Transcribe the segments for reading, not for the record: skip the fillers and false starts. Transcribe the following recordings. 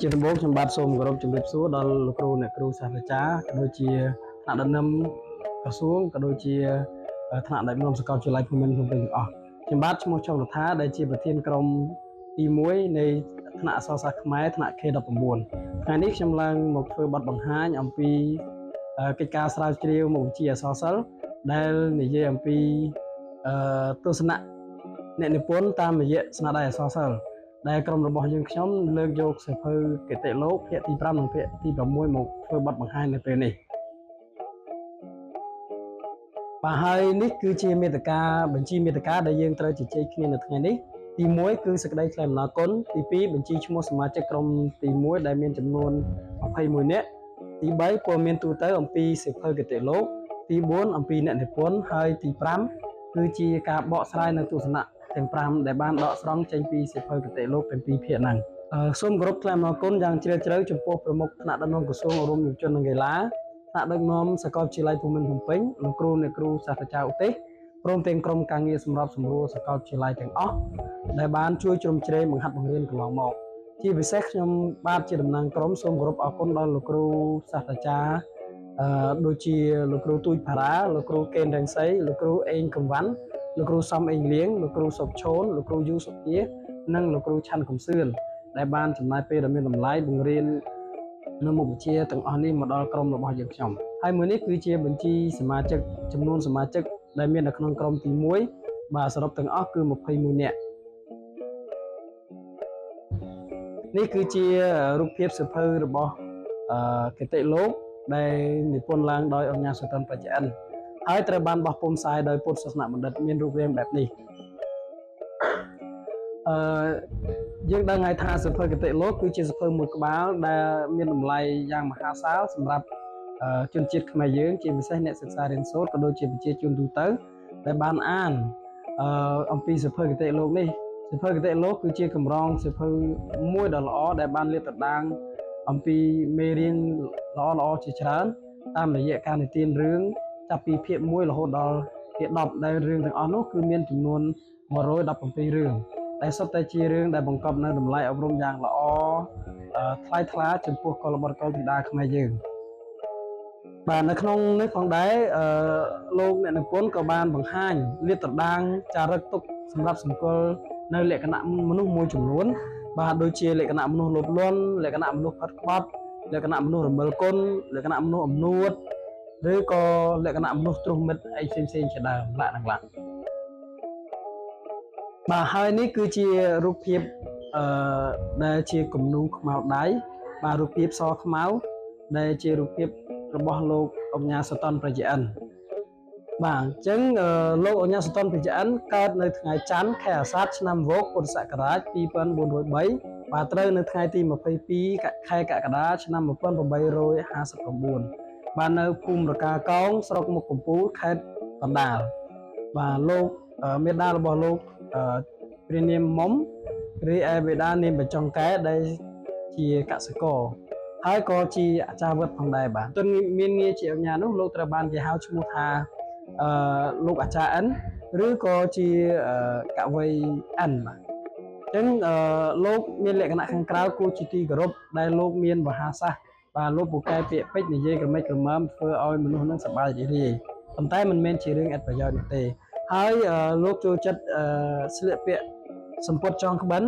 ជាដំបូងខ្ញុំបាទសូមគោរពជំរាបសួរដល់លោកគ្រូអ្នកគ្រូសាស្ត្រាចារ្យក៏ដូចជាថ្នាក់ដឹកនាំក្រសួងក៏ដូចជាថ្នាក់ដឹកនាំសាកលវិទ្យាល័យភូមិន្ទភ្នំពេញទាំងអស់ខ្ញុំបាទឈ្មោះចុងរដ្ឋាដែលជាប្រធានក្រុមទី1នៃថ្នាក់អក្សរសាស្ត្រខ្មែរថ្នាក់ K19 ថ្ងៃនេះខ្ញុំឡើងមកធ្វើបទបង្ហាញអំពីកិច្ចការស្រាវជ្រាវមុខវិជ្ជាអក្សរសិល្ប៍ដែលនិយាយអំពីទស្សនៈអ្នកនិពន្ធតាមរយៈស្នាដៃអក្សរសិល្ប៍ដែលក្រុមរបស់យើងខ្ញុំលើកយកសៀវភៅគតិលោកភាគទី5និងភាគទី6មកធ្វើបទបង្ហាញនៅពេលនេះបាទហើយនេះគឺជាមេត្តាបញ្ជីមេត្តាដែលយើងត្រូវជជែកគ្នានៅថ្ងៃនេះទី1គឺសេចក្តីថ្លែងអំណរគុណទី2បញ្ជីឈ្មោះសមាជិកក្រុមទី1ដែលមានចំនួន21នាក់ទី3ព័ត៌មានទូទៅអំពីសៀវភៅគតិលោកទី4អំពីអ្នកនិពន្ធហើយទី5គឺជាការបកស្រាយនៅទស្សនៈទាំង5ដែលបានដកស្រង់ចេញពីសៀវភៅគតិលោកទាំងពីរភាគហ្នឹងសូមគោរពថ្លែងអំណរគុណយ៉ាងជ្រាលជ្រៅចំពោះប្រមុខថ្នាក់ដឹកនាំក្រសួងអប់រំយុវជននិងកីឡាថ្នាក់ដឹកនាំសាកលវិទ្យាល័យភូមិន្ទភ្នំពេញលោកគ្រូអ្នកគ្រូសាស្ត្រាចារ្យឧទ្ទេសព្រមទាំងក្រុមការងារសម្របសម្រួលសាកលវិទ្យាល័យទាំងអស់ដែលបានជួយជ្រោមជ្រែងបង្ហាត់បង្រៀនកន្លងមកជាពិសេសខ្ញុំបាទជាតំណាងក្រុមសូមគោរពអរគុណដល់លោកគ្រូសាស្ត្រាចារ្យដូចជាលោកគ្រូទូចផារ៉ាលោកគ្រូកេនរងសីលោកគ្រូអេងកំវ៉ាន់លោកគ្រូសំអេងលៀងលោកគ្រូសុកឈូនលោកគ្រូយូសុភានិងលោកគ្រូឆាន់កំសឿនដែលបានចំណាយពេលដ៏មានតម្លៃបង្រៀននៅមុខវិជ្ជាទាំងអស់នេះមកដល់ក្រុមរបស់យើងខ្ញុំហើយមួយនេះគឺជាបញ្ជីសមាជិកចំនួនសមាជិកដែលមាននៅក្នុងក្រុមទី1បាទសរុបទាំងអស់គឺ21នាក់នេះគឺជារូបភាពសៀវភៅរបស់គតិលោកដែលនិពន្ធឡើងដោយអង្គការសុតនបច្ចៈហើយត្រូវបានបោះពុម្ពផ្សាយដោយពុទ្ធសាសនបណ្ឌិតមានរូបរាងបែបនេះយើងដឹងហើយថាសៀវភៅគតិលោកគឺជាសៀវភៅមួយក្បាលដែលមានតម្លៃយ៉ាងមហាសាលសម្រាប់ជនជាតិខ្មែរយើងជាពិសេសអ្នកសិក្សារៀនសូត្រក៏ដូចជាប្រជាជនទូទៅដែលបានអានអំពីសៀវភៅគតិលោកនេះសៀវភៅគតិលោកគឺជាកម្រងសៀវភៅមួយដ៏ល្អដែលបានលាតត្រដាងអំពីមេរៀនល្អៗជាច្រើនតាមរយៈការនិទានរឿងចាប់ពីភាគ1រហូតដល់ភាគ10ដែលរឿងទាំងអស់នោះគឺមានចំនួន117រឿងដែលសុទ្ធតែជារឿងដែលបង្កប់នៅតម្លៃអប់រំយ៉ាងល្អថ្លៃថ្លាចំពោះកុលបុត្រកុលធីតាខ្មែរយើងបាទនៅក្នុងនេះផងដែរលោកអ្នកនិពន្ធក៏បានបង្ហាញលាតត្រដាងចារឹកទុកសម្រាប់សម្គាល់នៅលក្ខណៈមនុស្សមួយចំនួនបាទដូចជាលក្ខណៈមនុស្សលោភលន់លក្ខណៈមនុស្សផិតក្បត់លក្ខណៈមនុស្សរមិលគុណលក្ខណៈមនុស្សអំនួតឬក៏លក្ខណៈមនុស្សទ្រុះមិត្តអីផ្សេងជាដើមឡាក់បាទហើយនេះគឺជារូបភាពដែលជាគំនូរខ្មៅដៃបាទរូបភាពសខ្មៅដែលជារូបភាពរបស់លោកអង្គញាសតនប្រជិនបាទអញ្ចឹងលោកអង្គញាសតនប្រជិនកើតនៅថ្ងៃច័ន្ទខែអាសាឍឆ្នាំវកពុទ្ធសករាជ2403បាទត្រូវនៅថ្ងៃទី22ខែកក្កដាឆ្នាំ1859បាទនៅភូមិរកាកោងស្រុកមុខកំពូលខេត្តកណ្ដាលបាទលោកមេដារបស់លោកព្រះនាមមុំរីឯបេដានាមបច្ចុងកែដែលជាកសិករហើយក៏ជាអាចារ្យវត្តផងដែរបាទទន្ទឹមមានងារជាអង្គញានោះលោកត្រូវបានគេហៅឈ្មោះថាលោកអាចារ្យអិនឬក៏ជាកវីអិនបាទអញ្ចឹងលោកមានលក្ខណៈខាងក្រៅគួរជាទីគោរពដែលលោកមានមហាសាសបាទលោកពូកែពាក្យពេចន៍និយាយក្រមិចក្រមើមធ្វើឲ្យមនុស្សនឹងសប្បាយរីករាយប៉ុន្តែមិនមែនជារឿងឥតប្រយោជន៍នោះទេហើយលោកចូលចិត្តស្លៀកពាក់សម្ពត់ចងក្បិន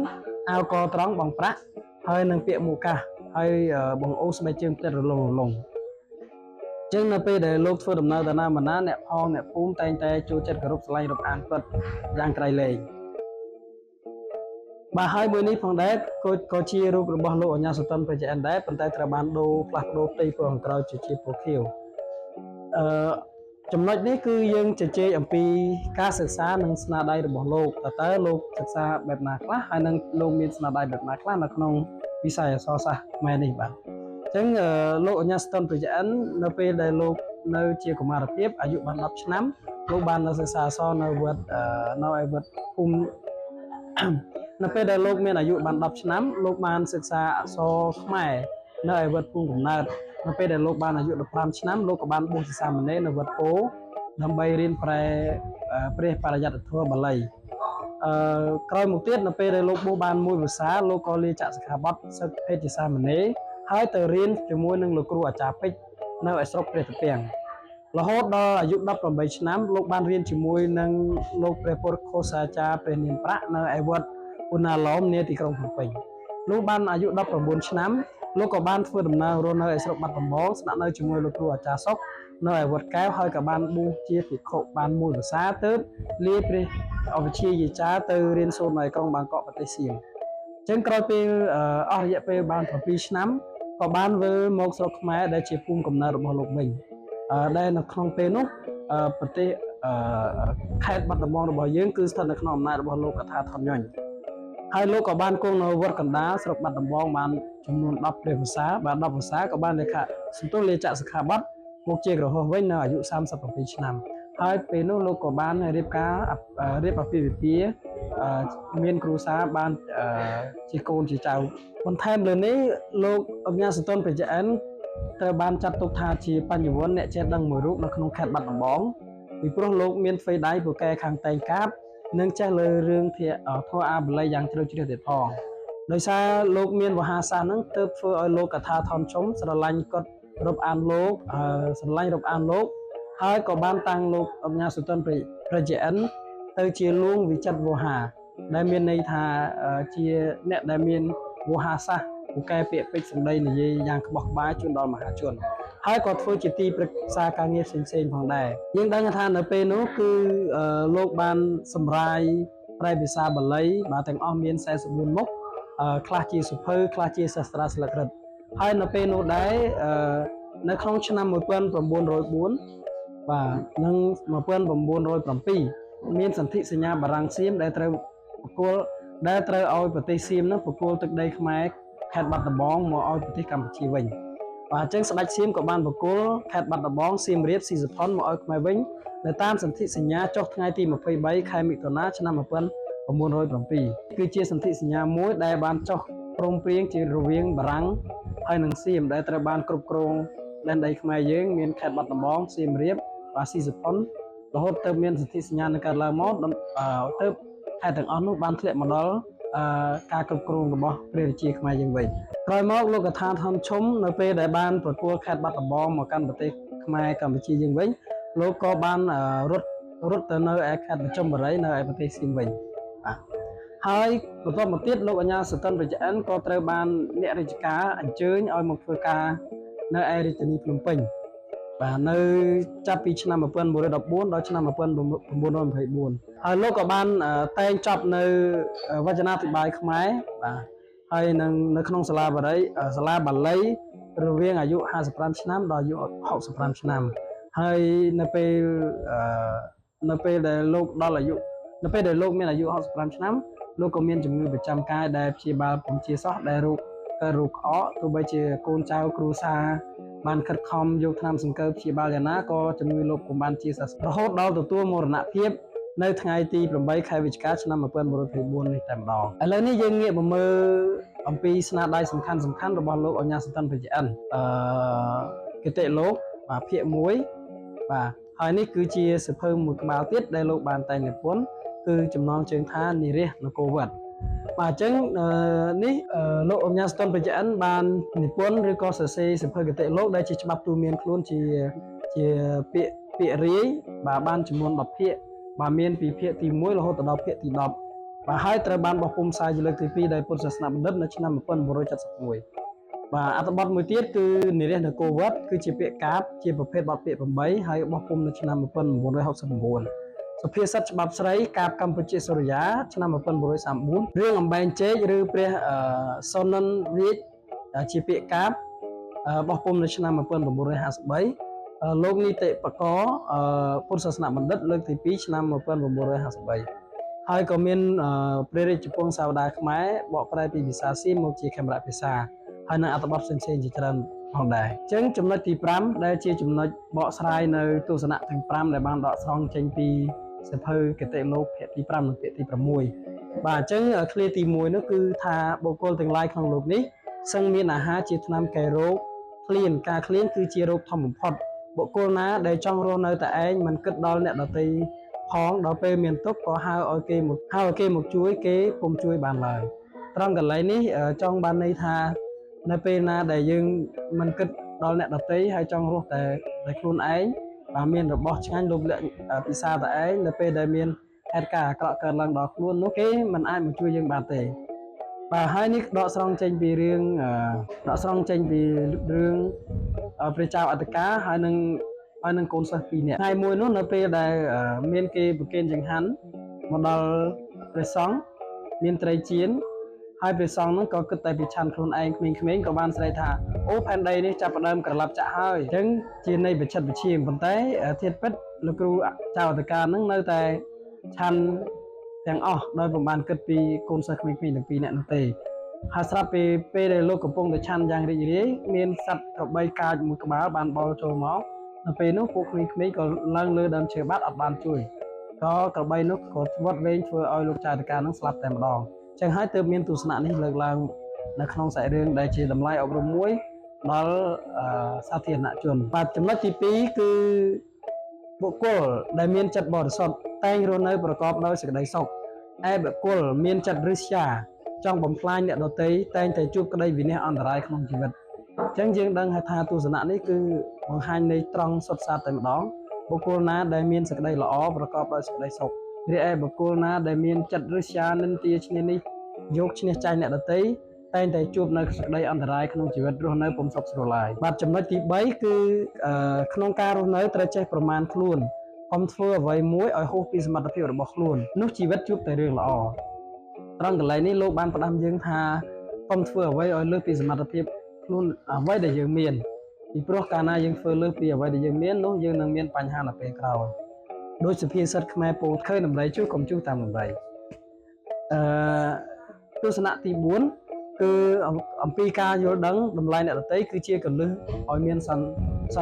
អាវកត្រង់បងប្រាក់ហើយនឹងពាក់មួកកាសហើយបងអូស្បែកជើងផ្តិតរលុងអញ្ចឹងនៅពេលដែលលោកធ្វើដំណើរទៅណាមកណាអ្នកផងអ្នកភូមិតែងតែចូលចិត្តគោរពស្រឡាញ់រាប់អានគាត់យ៉ាងក្រៃលែងបាទហើយមួយនេះផងដែរក៏ជារូបរបស់លោកអញ្ញាសតនប្រជិនដែរប៉ុន្តែត្រូវបានផ្លាស់ប្ដូរផ្ទៃព្រោះខាងក្រោយជាពណ៌ខៀវចំណុចនេះគឺយើងជជែកអំពីការសិក្សានិងស្នាដៃរបស់លោកតើលោកសិក្សាបែបណាខ្លះហើយនឹងលោកមានស្នាដៃបែបណាខ្លះនៅក្នុងវិស័យអក្សរសាស្ត្រខ្មែរនេះបាទអញ្ចឹងលោកអញ្ញាសតនប្រជិននៅពេលដែលលោកនៅជាកុមារភាពអាយុបាន10ឆ្នាំលោកបាននៅសិក្សាអក្សរនៅវត្តភូមិនៅពេលដែលលោកមានអាយុបាន10ឆ្នាំលោកបានសិក្សាអក្សរខ្មែរនៅឯវត្តភូមិកំណើតនៅពេលដែលលោកបានអាយុ15ឆ្នាំលោកក៏បានបួសជាសាមណេរនៅវត្តពោដើម្បីរៀនព្រះបរិយត្តិធម៌បាលី ក្រោយមកទៀតនៅពេលដែលលោកបួសបានមួយភាសាលោកក៏លាចាក់សិក្ខាបទសិទ្ធិភេទជាសាមណេរហើយទៅរៀនជាមួយនឹងលោកគ្រូអាចារ្យពេជ្រនៅឯស្រុកព្រះតាពាំងរហូតដល់អាយុ18ឆ្នាំលោកបានរៀនជាមួយនឹងលោកព្រះពុទ្ធឃោសាចារ្យព្រះនាមប្រាក់នៅឯវត្តឧណាឡោមនាទីក្រុងភ្នំពេញលោកបានអាយុ19ឆ្នាំលោកក៏បានធ្វើដំណើររស់នៅឯស្រុកបាត់ដំបងស្នាក់នៅជាមួយលោកគ្រូអាចារ្យសុកនៅឯវត្តកែវហើយក៏បានបួសជាភិក្ខុបានមួយភាសាទើបលាព្រះអវិជ្ជាយាចាទៅរៀនសូត្រនៅក្រុងបាងកកប្រទេសសៀមអញ្ចឹងក្រោយពេលអស់រយៈពេលបាន7ឆ្នាំក៏បានវិលមកស្រុកខ្មែរដែលជាភូមិកំណើតរបស់លោកវិញដែលនៅក្នុងពេលនោះប្រទេសខេត្តបាត់ដំបងរបស់យើងគឺស្ថិតនៅក្នុងអំណាចរបស់លោកកថាថនញុញហើយលោកក៏បានគង់នៅវត្តកណ្ដាលស្រុកបាត់ដំបងបានចំនួន10ព្រះវស្សាបាន10វស្សាក៏បានលេខសន្ទុះលេចាក់សិក្ខាបទមកជាក្រហមវិញនៅអាយុ37ឆ្នាំហើយពេលនោះលោកក៏បានរៀបអាពាហ៍ពិពាហ៍មានគ្រួសារបានជាកូនជាចៅបន្ថែមលើនេះលោកអញ្ញាសន្ទុនព្រះច័ន្ទត្រូវបានចាត់ទុកថាជាបញ្ញវន្តអ្នកចេះដឹងមួយរូបនៅក្នុងខេត្តបាត់ដំបងពីព្រោះលោកមានទ្វេដៃពូកែខាងតែងកាបនិងចេះលើរឿងធម៌អាបាលីយ៉ាងជ្រៅជ្រះទៀតផងដោយសារលោកមានវោហារសាស្ត្រហ្នឹងទើបធ្វើឲ្យលោកកថាថនជុំស្រឡាញ់គាត់រាប់អានលោកហើយក៏បានតាំងលោកអញ្ញាសន្ទុនព្រះច័ន្ទទៅជាលួងវិចិត្រវោហារដែលមានន័យថាជាអ្នកដែលមានវោហារសាស្ត្រពូកែពាក្យពេចន៍សម្ដីនិយាយយ៉ាងក្បោះក្បាយជូនដល់មហាជនហើយក៏ធ្វើជាទីប្រឹក្សាការងារផ្សេងៗផងដែរយើងដឹងថានៅពេលនោះគឺលោកបានសម្រាយប្រែភាសាបាលីបាទទាំងអស់មាន44មុខខ្លះជាសភៅខ្លះជាសាស្ត្រាស្លឹករឹតហើយនៅពេលនោះដែរនៅក្នុងឆ្នាំ1904បាទនិង1907មានសន្ធិសញ្ញាបារាំងសៀមដែលត្រូវឲ្យប្រទេសសៀមនឹងប្រគល់ទឹកដីខ្មែរខេត្តបាត់ដំបងមកឲ្យប្រទេសកម្ពុជាវិញបាទអញ្ចឹងស្ដេចសៀមក៏បានប្រគល់ខេត្តបាត់ដំបងសៀមរាបស៊ីសផុនមកឲ្យខ្មែរវិញនៅតាមសន្ធិសញ្ញាចុះថ្ងៃទី23ខែមិថុនាឆ្នាំ1907គឺជាសន្ធិសញ្ញាមួយដែលបានចុះព្រមព្រៀងជារវាងបារាំងហើយនិងសៀមដែលត្រូវបានគ្រប់គ្រងដែនដីខ្មែរយើងមានខេត្តបាត់ដំបងសៀមរាបបាទស៊ីសផុនរហូតទៅមានសន្ធិសញ្ញានឹងកើតឡើងមកទៅខេត្តទាំងអស់នោះបានធ្លាក់មកដល់ការគ្រប់គ្រងរបស់ព្រះរាជាខ្មែរយើងវិញក្រោយមកលោកកថាថនឈុំនៅពេលដែលបានប្រគល់ខេត្តបាត់ដំបងមកកាន់ប្រទេសខ្មែរកម្ពុជាយើងវិញលោកក៏បានរត់ទៅនៅឯខេត្តប្រជុំបុរីនៅឯប្រទេសសៀមវិញបាទហើយបន្ទាប់មកទៀតលោកអញ្ញាសន្ទុនព្រះច័ន្ទក៏ត្រូវបានអ្នករាជការអញ្ជើញឲ្យមកធ្វើការនៅឯរាជធានីភ្នំពេញបាទនៅចាប់ពីឆ្នាំ1914ដល់ឆ្នាំ1924ហើយលោកក៏បានតែងចប់នៅវចនាធិប្បាយខ្មែរបាទហើយនៅក្នុងសាលាបាលីរវាងអាយុ55ឆ្នាំដល់អាយុ65ឆ្នាំហើយនៅពេលដែលលោកមានអាយុ65ឆ្នាំលោកក៏មានជំងឺប្រចាំកាយដែលព្យាបាលពុំជាសោះដែលរោគក្អកទោះបីជាកូនចៅគ្រួសារបានខិតខំយកថ្នាំសង្កូវព្យាបាលយ៉ាងណាក៏ជំងឺលោកពុំបានជាសះស្បើយរហូតដល់ទទួលមរណភាពនៅថ្ងៃទី8ខែវិច្ឆិកាឆ្នាំ1924នេះតែម្ដងឥឡូវនេះយើងងាកមកមើលអំពីស្នាដៃសំខាន់របស់លោកអញ្ញាសន្ទុនព្រះច័ន្ទគតិលោកបាទភាគ1បាទហើយនេះគឺជាសៀវភៅមួយក្បាលទៀតដែលលោកបានតែងនិពន្ធគឺចំណងជើងថានិរាសនគរវត្តបាទអញ្ចឹងនេះលោកអញ្ញាសន្ទុនព្រះច័ន្ទបាននិពន្ធឬក៏សរសេរសៀវភៅគតិលោកដែលជាច្បាប់ទូមានខ្លួនជាពាក្យរាយបាទបានចំនួន10ភាគបាទមានពីភាគទី1រហូតដល់ភាគទី10បាទហើយត្រូវបានបោះពុម្ពផ្សាយជាលើកទី2ដោយពុទ្ធសាសនបណ្ឌិតនៅឆ្នាំ1971បាទអត្ថបទមួយទៀតគឺនិរាសនគរវត្តគឺជាពាក្យកាព្យជាប្រភេទបទពាក្យ8ហើយបោះពុម្ពនៅឆ្នាំ1969សុភាសិតច្បាប់ស្រីកាព្យកម្ពុជាសូរិយាឆ្នាំ1934រឿងអំបែងចេកឬព្រះសុនន្ទរាជជាពាក្យកាព្យបោះពុម្ពនៅឆ្នាំ1953លោកនីតិបកពុទ្ធសាសនបណ្ឌិតលើកទី2ឆ្នាំ1953ហើយក៏មានព្រះរាជពង្សសាវតាខ្មែរបកប្រែពីភាសាសៀមមកជាខេមរៈភាសាហើយនៅអត្ថបទផ្សេងៗជាច្រើនផងដែរអញ្ចឹងចំណុចទី5ដែលជាចំណុចបកស្រាយនៅទស្សនៈទាំង5ដែលបានដកស្រង់ចេញពីសៀវភៅគតិលោកភាគទី5និងភាគទី6បាទអញ្ចឹងឃ្លាទី1នោះគឺថាបុគ្គលទាំងឡាយក្នុងលោកនេះសឹងមានអាហារជាថ្នាំកែរោគឃ្លានការឃ្លានគឺជារោគធំបំផុតបុគ្គលណាដែលចង់រស់នៅតែឯងមិនគិតដល់អ្នកដទៃផ ផងដល់ពេលមានទុកក៏ហៅឲ្យគេមកជួយគេពុំជួយបានឡើយត្រង់កន្លែងនេះចង់បានន័យថានៅពេលណាដែលយើងមិនគិតដល់អ្នកដទៃហើយចង់រស់តែខ្លួនឯងបើមានរបស់ឆ្ងាញ់លោភលក្ខពិសាតែឯងនៅពេលដែលមានហេតុការណ៍អាក្រក់កើតឡើងដល់ខ្លួននោះគេមិនអាចមកជួយយើងបានទេបាទហើយនេះដកស្រង់ចេញពីរឿងព្រះចៅអត្តកាហើយនឹងកូនសិស្ស2នាក់ថ្ងៃមួយនោះនៅពេលដែលមានគេប្រគេនចង្ហាន់មកដល់ព្រះសង្ឃមានត្រីចៀនហើយព្រះសង្ឃនោះក៏គិតតែពីឆាន់ខ្លួនឯងក្មេងៗក៏បានស្រែកថាអូផែនដីនេះចាប់ផ្ដើមក្រឡាប់ចាក់ហើយអញ្ចឹងជានៃបច្ចិតវិជាប៉ុន្តែធាតុពិតលោកគ្រូចៅអត្តការនឹងនៅតែឆាន់ទាំងអស់ដោយពុំបានគិតពីកូនសិស្សក្មេងៗទាំង2នាក់នោះទេហើយស្រាប់ពេលដែលលោកកំពុងតែឆាន់យ៉ាងរីករាយមានសត្វក្របីកាចមួយក្បាលបានបល់ចូលមកនៅពេលនោះពួកក្មេងៗក៏ឡើងលើដើមឈើបាត់អត់បានជួយក៏ក្របីនោះក៏ស្វាត់វែងធ្វើឲ្យលោកចៅអត្តការនឹងស្លាប់តែម្ដងចឹងហើយទើបមានទស្សនៈនេះលើកឡើងនៅក្នុងសាច់រឿងដែលជាតម្លៃអប់រំមួយដល់សាធារណជនបាទចំណុចទី2គឺបុគ្គលដែលមានចិត្តបរិសុទ្ធតែងរស់នៅប្រកបដោយសេចក្តីសុខឯបុគ្គលមានចិត្តរិស្យាចង់បំផ្លាញអ្នកដទៃតែងតែជួបក្តីវិនាសអន្តរាយក្នុងជីវិតអញ្ចឹងយើងដឹងថាទស្សនៈនេះគឺបង្ហាញនៃត្រង់សុទ្ធសាធតែម្ដងបុគ្គលណាដែលមានសេចក្តីល្អប្រកបដោយសេចក្តីសុខរីឯបុគ្គលណាដែលមានចិត្តរិស្យានិន្ទាឈ្នានេះយកឈ្នះចាញ់អ្នកដទៃតែងតែជួបនៅសេចក្តីអន្តរាយក្នុងជីវិតរស់នៅពុំសុខស្រួលឡើយបាទចំណុចទី3គឺក្នុងការរស់នៅត្រូវចេះប្រមាណខ្លួនកុំធ្វើអ្វីមួយឲ្យហួសពីសមត្ថភាពរបស់ខ្លួននោះជីវិតជួបតែរឿងល្អត្រង់កន្លែងនេះលោកបានផ្ដាំយើងថាកុំធ្វើអ្វីឲ្យលើសពីសមត្ថភាពខ្លួនអ្វីដែលយើងមានពីព្រោះកាលណាយើងធ្វើលើសពីអ្វីដែលយើងមាននោះយើងនឹងមានបញ្ហានៅពេលក្រោយដោយសុភាសិតខ្មែរពោលឃើញដំរីជួសកុំជួសតាមដំរីទស្សនៈទី4គឺអំពីការយល់ដឹងតម្លៃអ្នកដទៃគឺជាកលឹះឲ្យមានស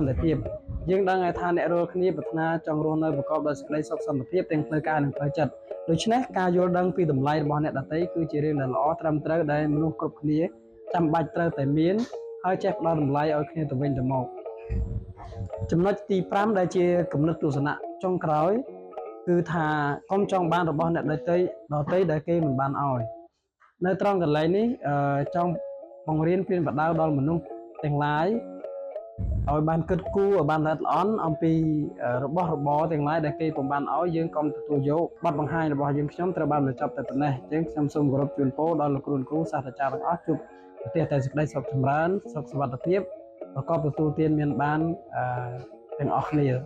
ន្តិភាពយើងដឹងថាអ្នករាល់គ្នាប្រាថ្នាចង់រស់នៅប្រកបដោយសេចក្តីសុខសន្តិភាពទាំងផ្លូវកាយនិងផ្លូវចិត្តដូច្នេះការយល់ដឹងពីតម្លៃរបស់អ្នកដទៃគឺជារឿងដែលល្អត្រឹមត្រូវដែលមនុស្សគ្រប់គ្នាចាំបាច់ត្រូវតែមានហើយចេះផ្ដល់តម្លៃឲ្យគ្នាទៅវិញទៅមកចំណុចទី5ដែលជាគំនិតទស្សនៈចុងក្រោយគឺថាកុំចង់បានរបស់អ្នកដទៃដែលគេមិនបានឲ្យនៅត្រង់កន្លែងនេះចង់បង្រៀនពីបដៅដល់មនុស្សទាំងឡាយឲ្យបានគិតគូរឲ្យបានល្អិតល្អន់អំពីរបស់របរទាំងឡាយដែលគេពុំបានឲ្យយើងកុំទទួលយកបទបង្ហាញរបស់យើងខ្ញុំត្រូវបានបញ្ចប់តែប៉ុណ្ណេះអញ្ចឹងខ្ញុំសូមគោរពជូនពរដល់លោកគ្រូសាស្ត្រាចារ្យទាំងអស់ជួបប្រទេសតែសេចក្តីសុខចម្រើនសុខសុវត្ថិភាពប្រកបទទួលទានមានបានទាំងអស់គ្នា